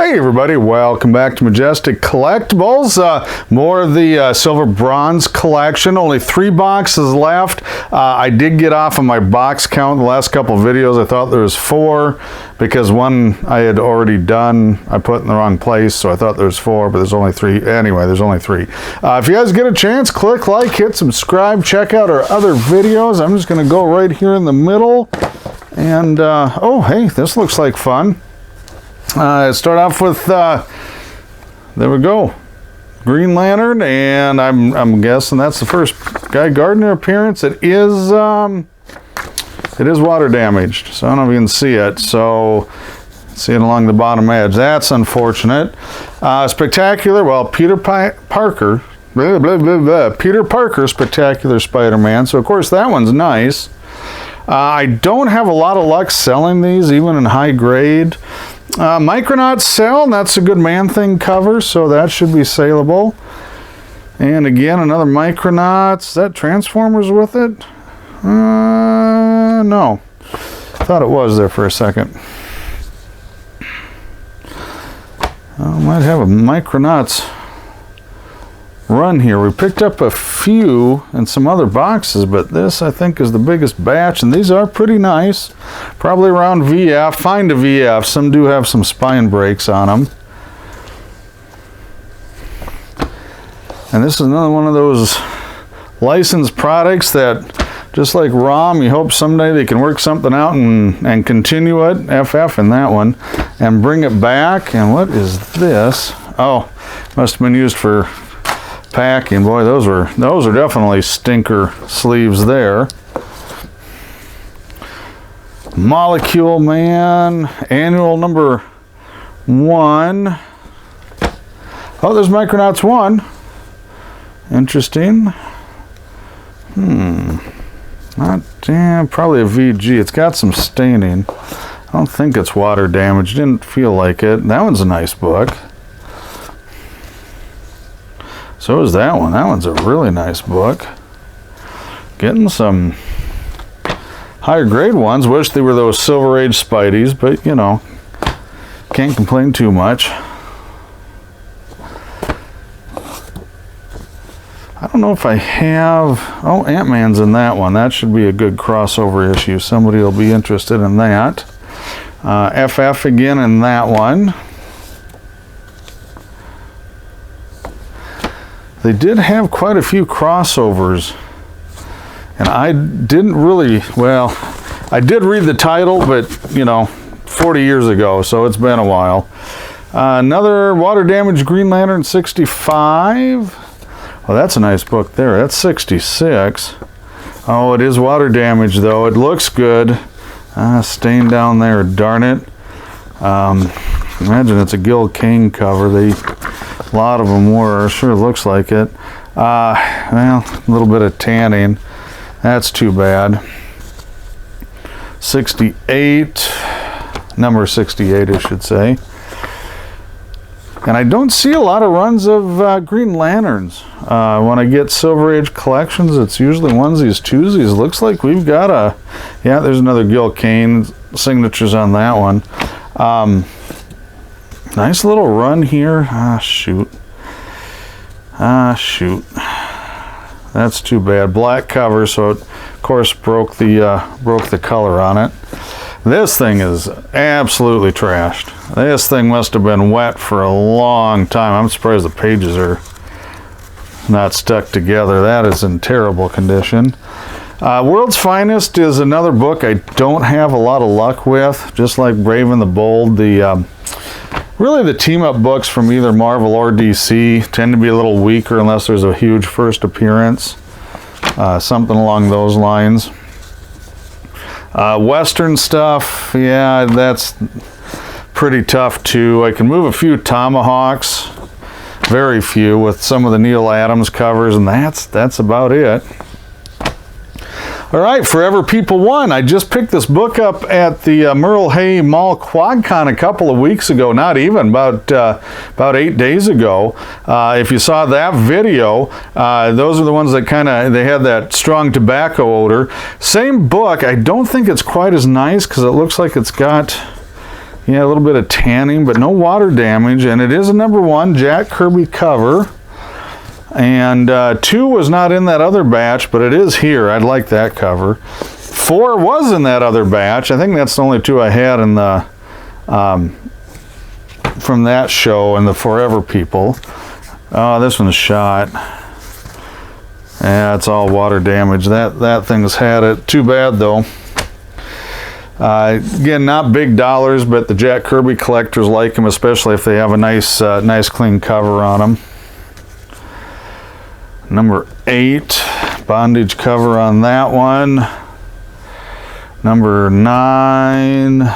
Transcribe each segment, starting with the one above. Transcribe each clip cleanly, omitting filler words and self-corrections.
Hey everybody, welcome back to Majestic Collectibles. More of the silver bronze collection. Only 3 boxes left. I did get off of my box count in the last couple of videos. I thought there was 4 because one I had already done. I put in the wrong place, so I thought there was 4, but there's only 3. Anyway, there's only 3. If you guys get a chance, click like, hit subscribe, check out our other videos. I'm just going to go right here in the middle. And, oh, hey, this looks like fun. Start off with, there we go, Green Lantern, and I'm guessing that's the first Guy Gardner appearance. It is water damaged, so I don't know if you can see it. So, see it along the bottom edge. That's unfortunate. Spectacular, well, Peter Parker, blah, blah, blah, blah. Peter Parker, Spectacular Spider-Man. So, of course, that one's nice. I don't have a lot of luck selling these, even in high grade. Micronauts sell, and that's a good Man-Thing cover, so that should be saleable. And again, another Micronauts. Is that Transformers with it? No. Thought it was there for a second. I might have a Micronauts run here. We picked up a few in some other boxes, but this I think is the biggest batch, and these are pretty nice. Probably around VF. Find a VF. Some do have some spine breaks on them. And this is another one of those licensed products that, just like ROM, you hope someday they can work something out and continue it, FF in that one, and bring it back. And what is this? Oh, must have been used for packing. Boy, those are definitely stinker sleeves there. Molecule Man, annual number 1. Oh, there's Micronauts 1. Interesting. Not probably a VG. It's got some staining. I don't think it's water damage. Didn't feel like it. That one's a nice book. So is that one. That one's a really nice book. Getting some higher grade ones. Wish they were those Silver Age Spideys, but you know, can't complain too much. I don't know if I have... Oh, Ant-Man's in that one. That should be a good crossover issue. Somebody will be interested in that. FF again in that one. They did have quite a few crossovers, and I didn't really, well, I did read the title, but, you know, 40 years ago, so it's been a while. Another Water Damage Green Lantern 65. Oh, that's a nice book there. That's 66. Oh, it is water damage, though. It looks good. Stain down there, darn it. Imagine it's a Gil Kane cover. A lot of them were. Sure looks like it. Well, a little bit of tanning. That's too bad. 68. Number 68, I should say. And I don't see a lot of runs of Green Lanterns. When I get Silver Age collections, it's usually onesies, twosies. Looks like we've got a... Yeah, there's another Gil Kane. Signatures on that one. Nice little run here. Shoot. Shoot. That's too bad. Black cover, so it, of course, broke the color on it. This thing is absolutely trashed. This thing must have been wet for a long time. I'm surprised the pages are not stuck together. That is in terrible condition. World's Finest is another book I don't have a lot of luck with. Just like Brave and the Bold, really the team-up books from either Marvel or DC tend to be a little weaker unless there's a huge first appearance. Something along those lines. Western stuff, yeah, that's pretty tough too. I can move a few Tomahawks, very few, with some of the Neil Adams covers, and that's about it. All right, Forever People 1. I just picked this book up at the Merle Hay Mall QuadCon a couple of weeks ago, not even, about 8 days ago. If you saw that video, those are the ones that they had that strong tobacco odor. Same book. I don't think it's quite as nice because it looks like it's got Yeah, a little bit of tanning, but no water damage, and it is a #1 Jack Kirby cover. And 2 was not in that other batch, but it is here. I'd like that cover. 4 was in that other batch. I think that's the only 2 I had in the from that show and the Forever People. Oh, this one's shot. Yeah, it's all water damage. That thing's had it. Too bad though. Again, not big dollars, but the Jack Kirby collectors like them, especially if they have a nice, nice clean cover on them. Number 8, bondage cover on that one. Number 9.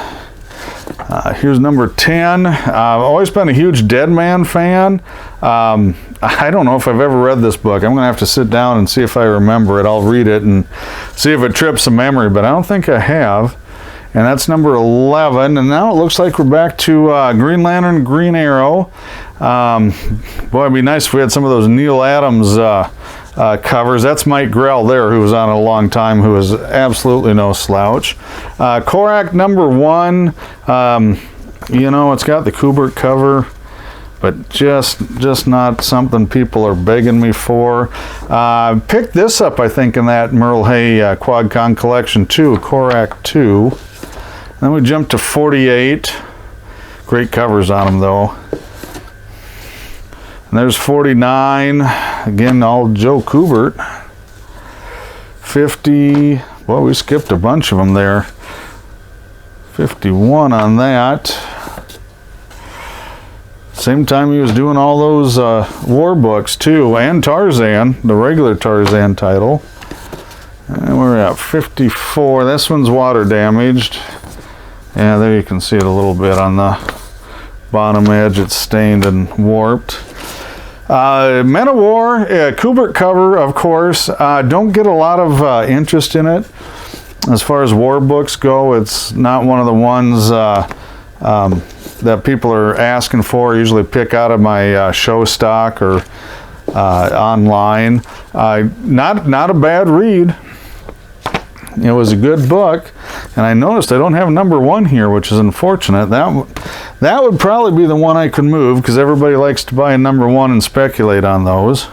Here's number 10. I've always been a huge Deadman fan. I don't know if I've ever read this book. I'm going to have to sit down and see if I remember it. I'll read it and see if it trips a memory, but I don't think I have. And that's number 11. And now it looks like we're back to Green Lantern, Green Arrow. Boy, it'd be nice if we had some of those Neil Adams covers. That's Mike Grell there, who was on it a long time, who is absolutely no slouch. Korak number 1. You know, it's got the Kubert cover, but just not something people are begging me for. Picked this up, I think, in that Merle Hay QuadCon collection too, Korak 2. Then we jump to 48. Great covers on them though. And there's 49. Again, all Joe Kubert. 50. Well, we skipped a bunch of them there. 51 on that. Same time he was doing all those war books too, and Tarzan, the regular Tarzan title. And we're at 54. This one's water damaged. Yeah, there you can see it a little bit on the bottom edge. It's stained and warped. Men of War, Kubert cover, of course. Don't get a lot of interest in it. As far as war books go, it's not one of the ones that people are asking for. I usually pick out of my show stock or online. Not a bad read. It was a good book, and I noticed I don't have number 1 here, which is unfortunate. That would probably be the one I could move, because everybody likes to buy a number 1 and speculate on those.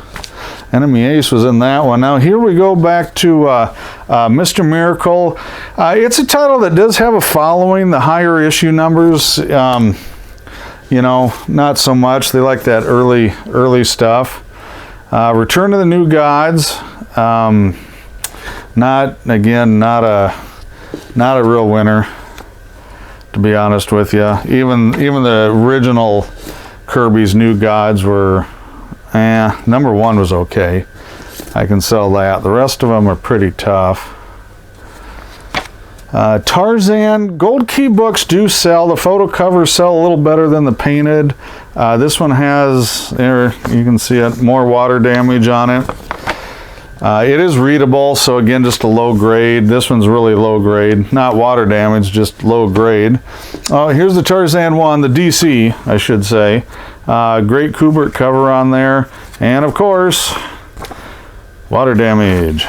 Enemy Ace was in that one. Now here we go back to Mr. Miracle. It's a title that does have a following. The higher issue numbers, you know, not so much. They like that early stuff. Return of the New Gods. Not a real winner, to be honest with you. Even the original Kirby's New Gods were, number 1 was okay. I can sell that. The rest of them are pretty tough. Tarzan, Gold Key books do sell. The photo covers sell a little better than the painted. This one has, there you can see it, more water damage on it. It is readable, so again, just a low grade. This one's really low grade. Not water damage, just low grade. Here's the Tarzan one, the DC, I should say. Great Kubert cover on there. And of course, water damage.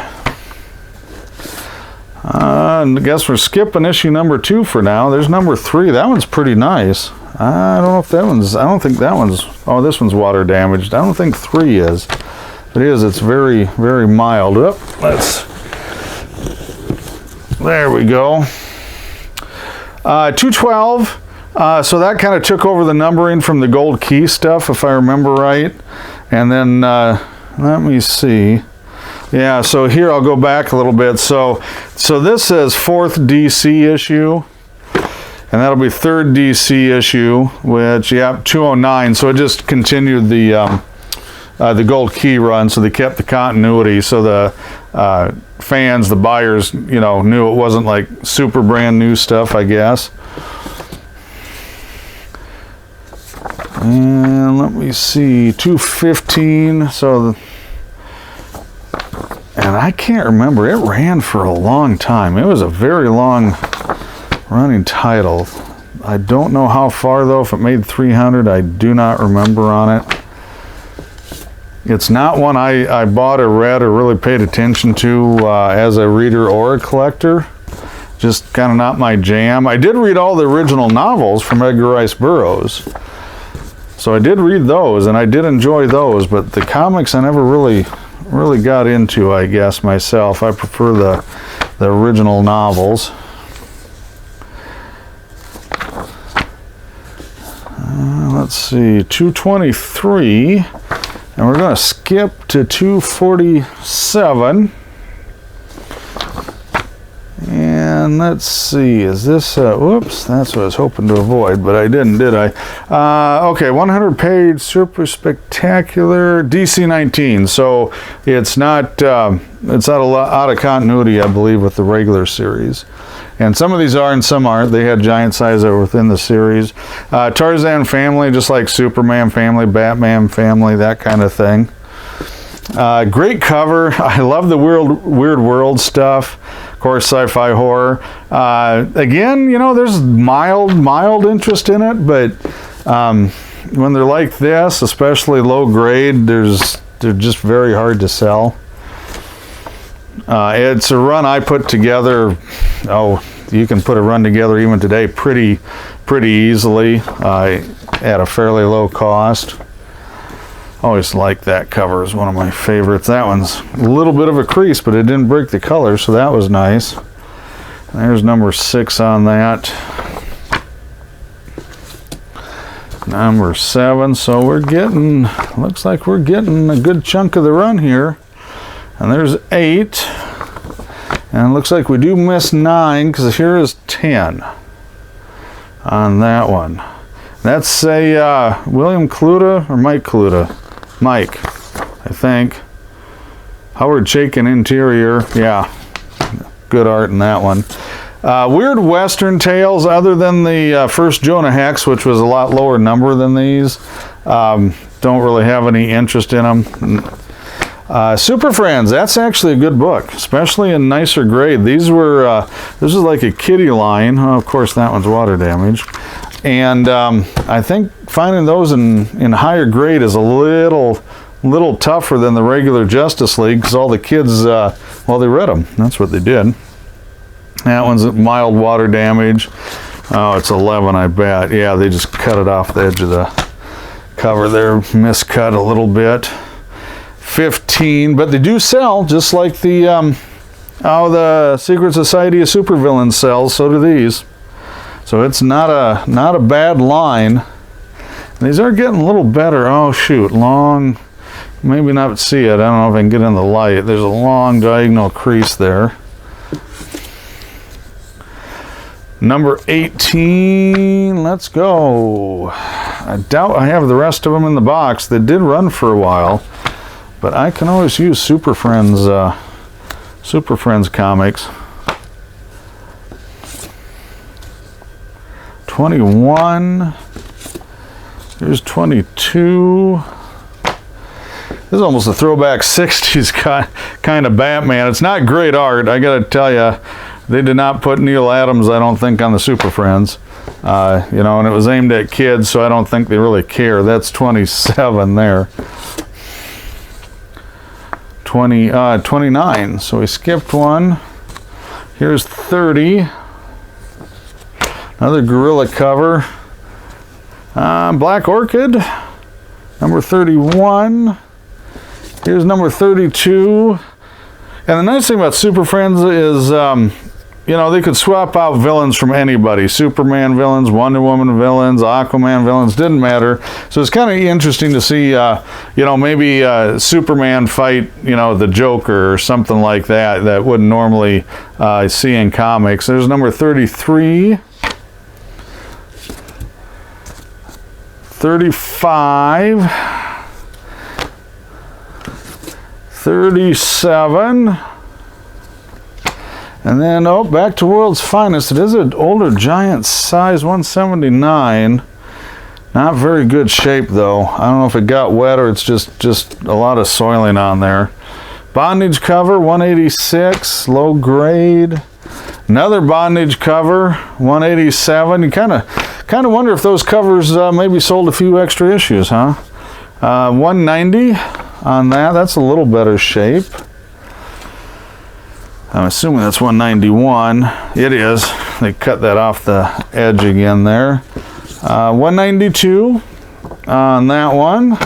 I guess we're skipping issue number 2 for now. There's number 3. That one's pretty nice. I don't know if that one's, I don't think that one's, oh, this one's water damaged. I don't think 3 is. It is, it's very, very mild. There we go. 212. So that kind of took over the numbering from the Gold Key stuff, if I remember right. And then, let me see. Yeah, so here I'll go back a little bit. So this says 4th DC issue. And that'll be 3rd DC issue, which, yeah, 209. So it just continued the Gold Key run, so they kept the continuity, so the fans, the buyers, you know, knew it wasn't like super brand new stuff, I guess. And let me see, 215, so, and I can't remember, it ran for a long time. It was a very long running title. I don't know how far though, if it made 300, I do not remember on it. It's not one I bought or read or really paid attention to as a reader or a collector. just kind of not my jam. I did read all the original novels from Edgar Rice Burroughs, so I did read those, and I did enjoy those, but the comics I never really got into, I guess, myself. I prefer the original novels. Let's see, 223, and we're going to skip to 247. And let's see, is this, whoops, that's what I was hoping to avoid, but I didn't, did I? Okay, 100-page, super spectacular, DC-19. So it's not out of continuity, I believe, with the regular series. And some of these are and some aren't. They had giant size that were within the series. Tarzan family, just like Superman family, Batman family, that kind of thing. Great cover. I love the Weird World stuff. Of course, sci-fi horror. Again, you know, there's mild interest in it, but when they're like this, especially low grade, they're just very hard to sell. It's a run I put together. Oh, you can put a run together even today pretty easily at a fairly low cost. Always like that cover, is one of my favorites. That one's a little bit of a crease, but it didn't break the color, so that was nice. There's number 6 on that. Number 7, so we're getting, looks like we're getting a good chunk of the run here. And there's 8. And it looks like we do miss 9, because here is 10 on that one. That's a William Cluta or Mike Cluta? Mike, I think. Howard Chaykin interior. Yeah, good art in that one. Weird Western tales, other than the first Jonah Hex, which was a lot lower number than these. Don't really have any interest in them. Superfriends, that's actually a good book, especially in nicer grade. These were, this is like a kiddie line. Oh, of course, that one's water damage. And I think finding those in higher grade is a little tougher than the regular Justice League, because all the kids, well, they read them. That's what they did. That one's mild water damage. Oh, it's 11, I bet. Yeah, they just cut it off the edge of the cover there, miscut a little bit. 15, but they do sell, just like the Secret Society of Supervillains sells. So do these. So it's not a bad line. These are getting a little better. Oh shoot, long, maybe not see it. I don't know if I can get in the light. There's a long diagonal crease there. Number 18, let's go. I doubt I have the rest of them in the box. They did run for a while, but I can always use Superfriends comics. 21. Here's 22. This is almost a throwback 60s kind of Batman. It's not great art, I gotta tell you. They did not put Neil Adams, I don't think, on the Superfriends. You know, and it was aimed at kids, so I don't think they really care. That's 27 there. 29, so we skipped one. Here's 30. Another gorilla cover. Black Orchid, number 31. Here's number 32. And the nice thing about Superfriends is, you know, they could swap out villains from anybody. Superman villains, Wonder Woman villains, Aquaman villains, didn't matter. So it's kind of interesting to see, you know, maybe Superman fight, you know, the Joker or something like that, that wouldn't normally see in comics. There's number 33. 35, 37, and then, oh, back to World's Finest. It is an older giant size, 179. Not very good shape, though. I don't know if it got wet or it's just a lot of soiling on there. Bondage cover, 186, low grade. Another bondage cover, 187. You kind of wonder if those covers maybe sold a few extra issues, huh? 190 on that. That's a little better shape. I'm assuming that's 191. It is. They cut that off the edge again there. 192 on that one.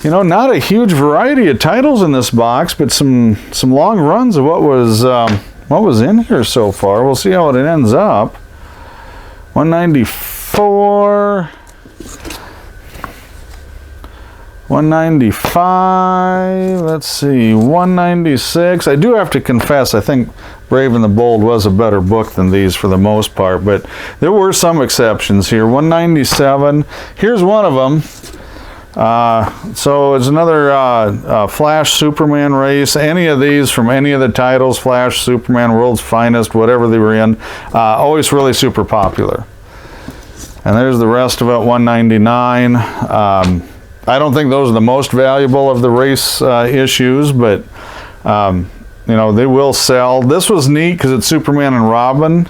You know, not a huge variety of titles in this box, but some long runs of what was in here so far. We'll see how it ends up. 194. 195, let's see, 196. I do have to confess, I think Brave and the Bold was a better book than these for the most part, but there were some exceptions here. 197, here's one of them. So it's another Flash Superman race. Any of these from any of the titles, Flash, Superman, World's Finest, whatever they were in, always really super popular. And there's the rest of it, 199. I don't think those are the most valuable of the race issues, but you know, they will sell. This was neat because it's Superman and Robin,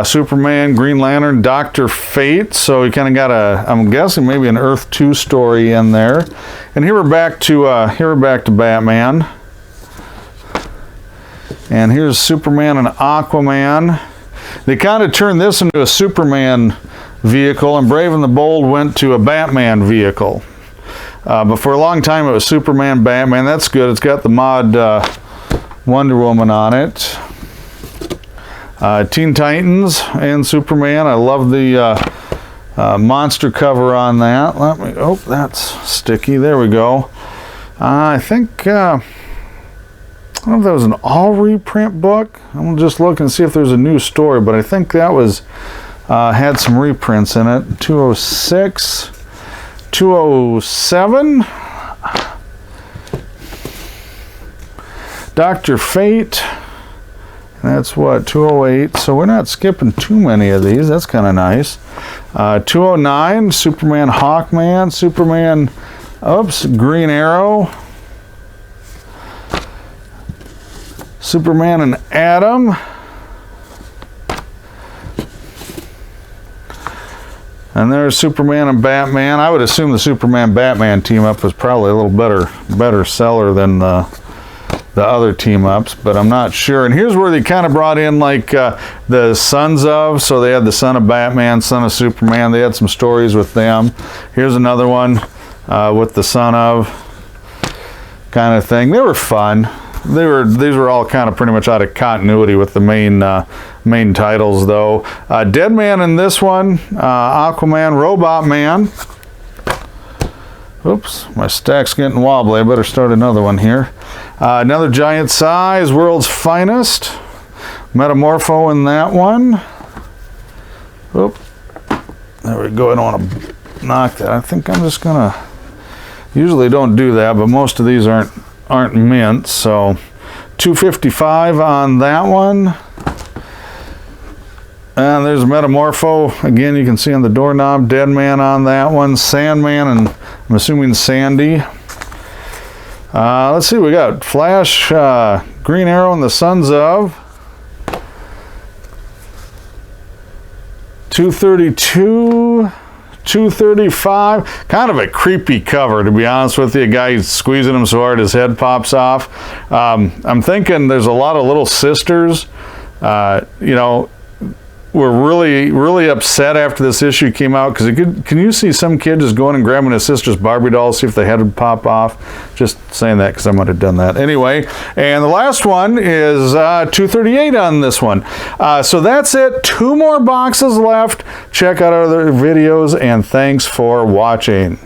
Superman, Green Lantern, Dr. Fate. So you kind of got I'm guessing maybe an Earth 2 story in there. And here we're back to Batman. And here's Superman and Aquaman. They kind of turned this into a Superman vehicle, and Brave and the Bold went to a Batman vehicle. But for a long time it was Superman, Batman. That's good. It's got the mod Wonder Woman on it. Teen Titans and Superman. I love the monster cover on that. Oh, that's sticky. There we go. I think I don't know if that was an all reprint book. I'm gonna just look and see if there's a new story, but I think that was had some reprints in it. 206, 207, Dr. Fate, that's what, 208, so we're not skipping too many of these. That's kind of nice. 209, Superman Hawkman, Superman, Green Arrow, Superman and Atom, and there's Superman and Batman. I would assume the Superman-Batman team-up was probably a little better seller than the other team-ups, but I'm not sure. And here's where they kind of brought in like the Sons of, so they had the Son of Batman, Son of Superman. They had some stories with them. Here's another one with the Son of kind of thing. They were fun. These were all kind of pretty much out of continuity with the main titles, though. Dead Man in this one, Aquaman, Robot Man. Oops, my stack's getting wobbly. I better start another one here. Another giant size, World's Finest, Metamorpho in that one. Oop, there we go. I don't want to knock that. I think I'm just gonna. Usually don't do that, but most of these aren't mint, so 255 on that one. And there's Metamorpho again. You can see on the doorknob. Dead Man on that one. Sandman, and I'm assuming Sandy. Let's see, we got Flash, Green Arrow, and the Sons of. 232. 235, kind of a creepy cover, to be honest with you. A guy squeezing him so hard his head pops off. I'm thinking there's a lot of little sisters, you know, were really upset after this issue came out, because can you see some kid just going and grabbing his sister's Barbie doll, see if the head would pop off? Just saying that because I might have done that. Anyway, and the last one is 238 on this one. So that's it. 2 more boxes left. Check out our other videos, and thanks for watching.